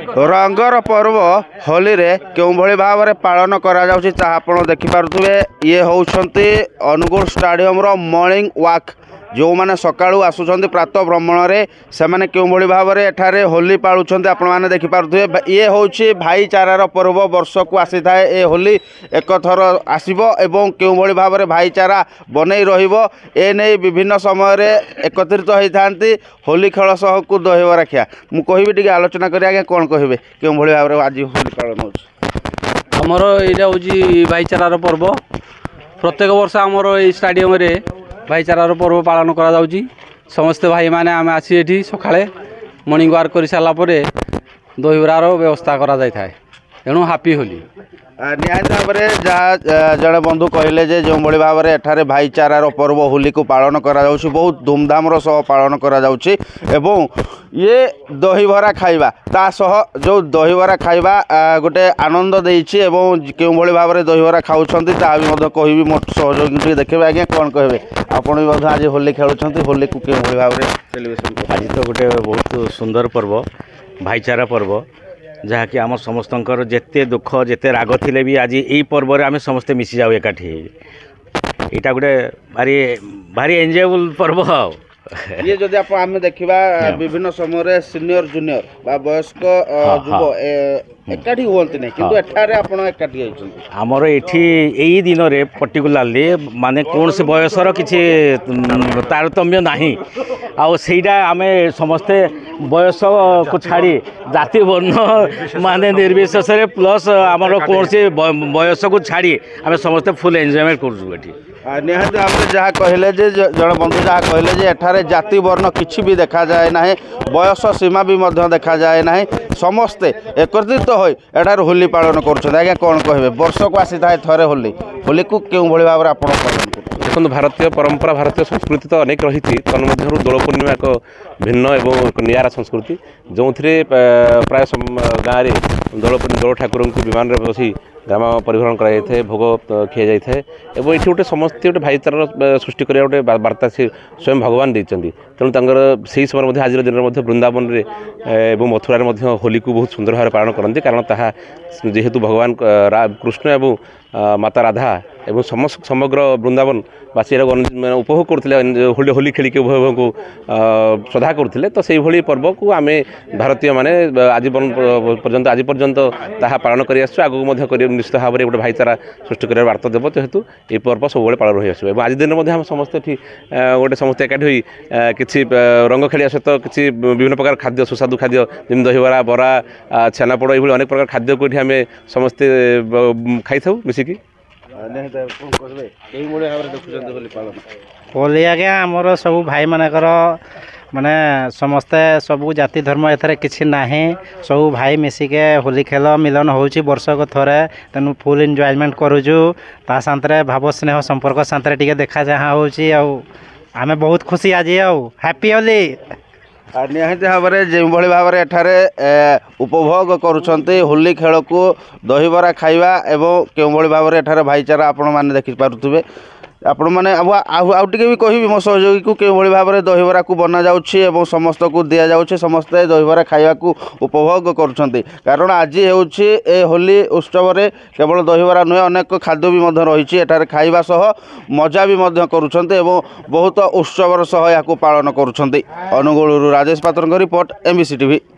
रंगर पर्व होली रे क्यों भली भाव में पालन करा जाउछि ताहा आपण देखि पारुथुबे। ये होउछंती अनुगुल स्टाडियम रो मॉर्निंग वॉक जो माने सकाळू आसुछंती प्रातः भ्रमण रे से माने क्यों भली भाव में एठारे होली पालुछंती आपण माने देखि पारुथुबे। ये होउछि भाईचारार पर्व वर्ष को आसी थाए ए होली एक थर आसीबो एवं क्यों भली भाव में भाईचारा बनै रहिबो ए नै विभिन्न समय रे एकत्रित होई थांती होली खेल सह को दहिबरा खिया मु कहिबि टिके आलोचना करी आगे कोन कहिबे क्यों भली भाव में आज होली पालन होउछि। आमर यहाँ हूँ भाईचारार पर्व प्रत्येक वर्ष आमर ये स्टाडियम रे भाईचारार पर्व पालन करा जाउची। समस्त भाई माने आमे आसी एठी सकाळे मॉर्निंग वॉक कर सारा दहीबरार व्यवस्था करा जाय थाए तेणु हैप्पी होली। निहाती भाव में जहाँ जड़े बंधु कहले जे जो भाई भाव में एठारे भाईचारार पर्व होली को पालन करा जाउछि बहुत धूमधाम सह पालन करा जाउछि एवं ये दहीबरा खाइबा ता सह जो दहीबरा खाइबा गोटे आनंद देइछि एवं केउ भली भाव में दहीबरा खाउछंती ता भी मध्य कहिबी मोट सहयोगी देखबे आज्ञा कोन कहबे आपण भी मध्य आज होली खेलुछंती होली को केउ भली भाव में सेलिब्रेशन आज तो गोटे बहुत सुंदर पर्व भाईचारा पर्व जहाँकि आम समस्तंकर जेते दुख जेते राग थिले भी आज यही पर्व आम समस्ते मिसी जाऊ एकाठी यहाँ गोटे भारी भारी एंजॉयबल पर्व। ये जदि आप आम देखा विभिन्न समय सीनियर जूनियर बा वयस्क युव एकाठी हुअंती नहीं किंतु एठारे आपण एकाठी होइछन्ती आमर एठी एई दिन रे पर्टिकुलारली माने कौन से बयसर किछि तारतम्य नाही आ सेटा आमे समस्ते बयस को छाड़ी जाति वर्ण माने निर्विशेष रे प्लस आमर कौन से बयस को छाड़ी आमे समस्ते फुल एन्जॉयमेंट करजु एठी। निहाती भाव में जहाँ कहले जे जड़े बंधु जहाँ कहले जे एठारे जाति वर्ण किछि भी देखा जाए ना बयस सीमा भी मध्य देखा जाए ना समस्ते एकत्रित हो एठार होली पालन कर आज्ञा कौन कहे वर्ष को आसी थाए थरे होली होली को क्यों भली भाव में आप पालन कर देखो भारतीय परंपरा भारतीय संस्कृति तो अनेक रही तन्मध्य दोल पूर्णिमा एक भिन्न एवं एक निरा संस्कृति जो प्राय गाँव में दोल ठाकुर को विमान में बसी ग्राम परिभ्रमण कराई भोग खिया जाए और ये गोटे समस्ते गोटे भाईचार सृष्टि करा गोटे बार्ता से स्वयं भगवान देते तेणु से समय आज दिन में वृंदावन में मथुरा में होली को बहुत सुंदर भाव पालन करते कारण ताहा जेहेतु भगवान कृष्ण एवं माता राधा एवं समग्र वृंदावन बासी उपभोग करते होली खेल के उभय को श्रद्धा करते तो से भाई पर्व को आम भारतीय माने आजीवन पर्यंत आज पर्यंत ताहा पालन कर निश्चित भाव में गोटे भाईचारा सृष्टि कर वार्ता देव जेहेतु ये पर्व सब पालन रही आसो आज दिन में समस्ते गोटे समस्ते एकाठी हुई किसी रंग खेलिया सहित किसी विभिन्न प्रकार खाद्य सुस्वादु खाद्य जमी दहीबरा बरा छेनापोड़ ये अनेक प्रकार खाद्य को आम समस्ते खाई था मिसिकी होली आज्ञा आमर सब भाई मानकर माने समस्ते सबू जाति धर्म एथरे किछि नाही सब भाई मिसिके होली खेल मिलन होउची वर्ष को थरे तेनु फुल एन्जॉयमेंट करूजु ता सान्तरे भाव स्नेह संपर्क सान्तरे टिके देखा जहाँ होउची आमे बहुत खुशी आज हैप्पी होली। निहाती भाव में जो भाव में एठारे उपभोग करुछंती होली खेल को दहीबरा खाइबा एवं क्यों भली भाव में एठारे भाईचारा आपण माने देखि पारुथुबे आपण माने आउ टिके भी कहबी मो सहयोगी को क्यों भली भाव में दहीबरा को बना जाउछि एवं समस्त को दिया जाउछि समस्ते दहीबरा खाइबा को उपभोग करुछंती कारण आज हेउछि ए होली उत्सव रे केवल दहीबरा नुहे अनेक खाद्य भी मध्य रहिछि एठारे खाइबा सह मजा भी मध्य करुछंती एवं बहुत उत्सवर सह याकू पालन करुछंती। अनुगुल राजेश पात्रଙ୍କ रिपोर्ट एमबीसी टीवी।